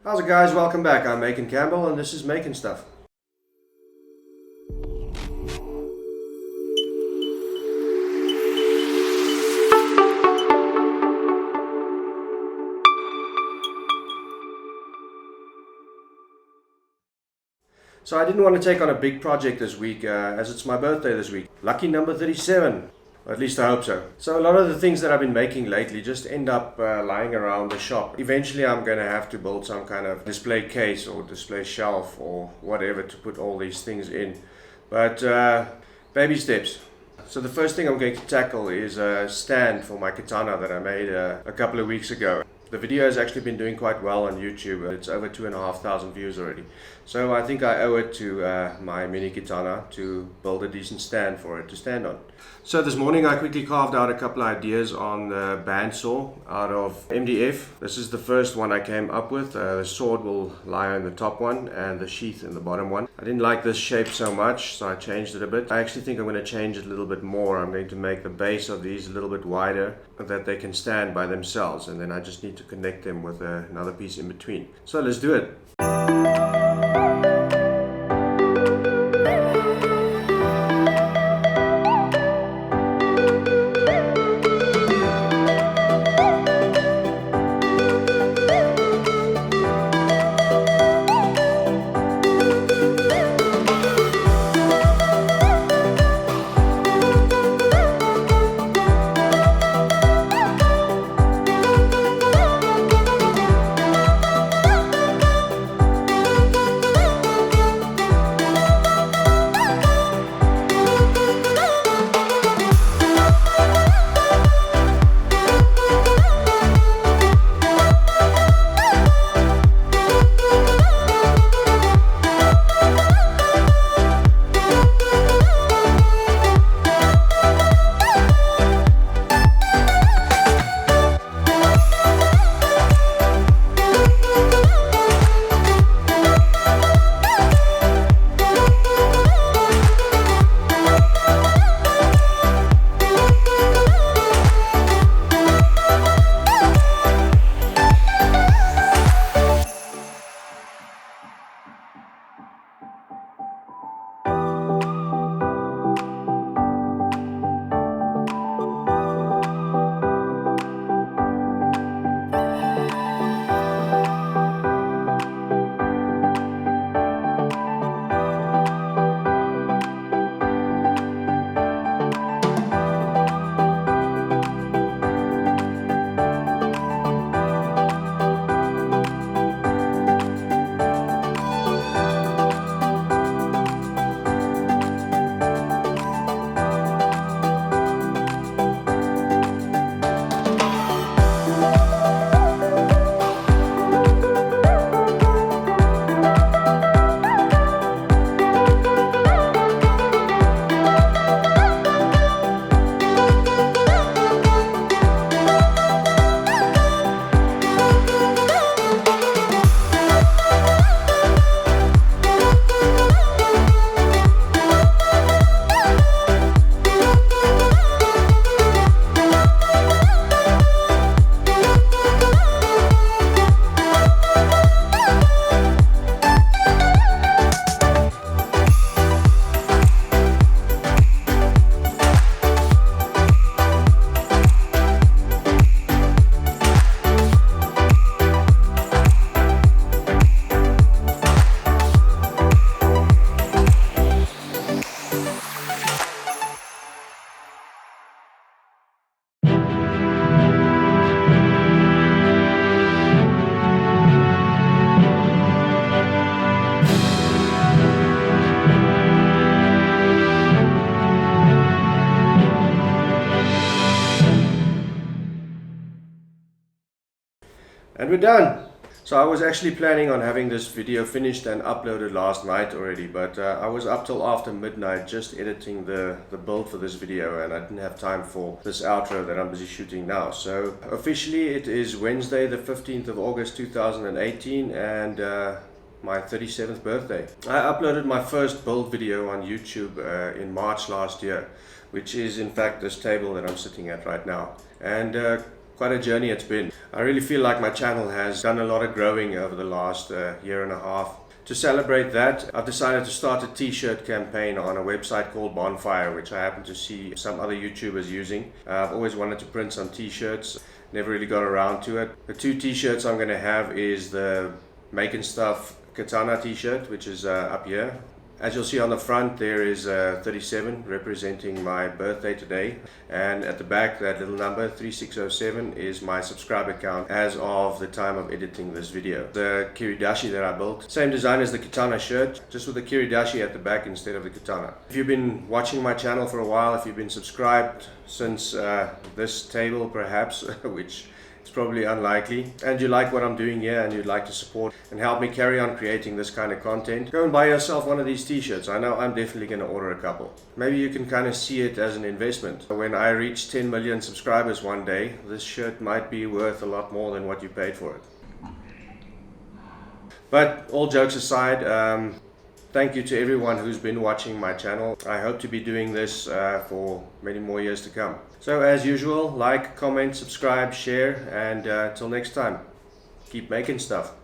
How's it guys, welcome back. I'm Macon Campbell and this is Macon Stuff. So I didn't want to take on a big project this week as it's my birthday this week. Lucky number 37. At least I hope so. So a lot of the things that I've been making lately just end up lying around the shop. Eventually I'm going to have to build some kind of display case or display shelf or whatever to put all these things in. But baby steps. So the first thing I'm going to tackle is a stand for my Katana that I made a couple of weeks ago. The video has actually been doing quite well on YouTube. It's over 2,500 views already. So I think I owe it to my mini Katana to build a decent stand for it to stand on. So this morning I quickly carved out a couple of ideas on the bandsaw out of MDF. This is the first one I came up with. The sword will lie on the top one and the sheath in the bottom one. I didn't like this shape so much, so I changed it a bit. I actually think I'm going to change it a little bit more. I'm going to make the base of these a little bit wider so that they can stand by themselves, and then I just need to connect them with another piece in between. So let's do it. And we're done. So I was actually planning on having this video finished and uploaded last night already, but I was up till after midnight just editing the build for this video, and I didn't have time for this outro that I'm busy shooting now. So officially it is Wednesday the 15th of August 2018 and my 37th birthday. I uploaded my first build video on YouTube in March last year, which is in fact this table that I'm sitting at right now. And quite a journey it's been. I really feel like my channel has done a lot of growing over the last year and a half. To celebrate that, I've decided to start a t-shirt campaign on a website called Bonfire, which I happen to see some other YouTubers using. I've always wanted to print some t-shirts, never really got around to it. The 2 t-shirts I'm going to have is the Making Stuff Katana t-shirt, which is up here. As you'll see on the front, there is 37 representing my birthday today, and at the back, that little number 3607 is my subscriber count as of the time of editing this video. The kiridashi that I built, same design as the Katana shirt, just with the kiridashi at the back instead of the katana. If you've been watching my channel for a while, if you've been subscribed since this table perhaps, which it's probably unlikely, and you like what I'm doing here and you'd like to support and help me carry on creating this kind of content, go and buy yourself one of these t-shirts. I know I'm definitely going to order a couple. Maybe you can kind of see it as an investment. When I reach 10 million subscribers one day, this shirt might be worth a lot more than what you paid for it. But all jokes aside, thank you to everyone who's been watching my channel. I hope to be doing this for many more years to come. So as usual, like, comment, subscribe, share, and till next time, keep making stuff.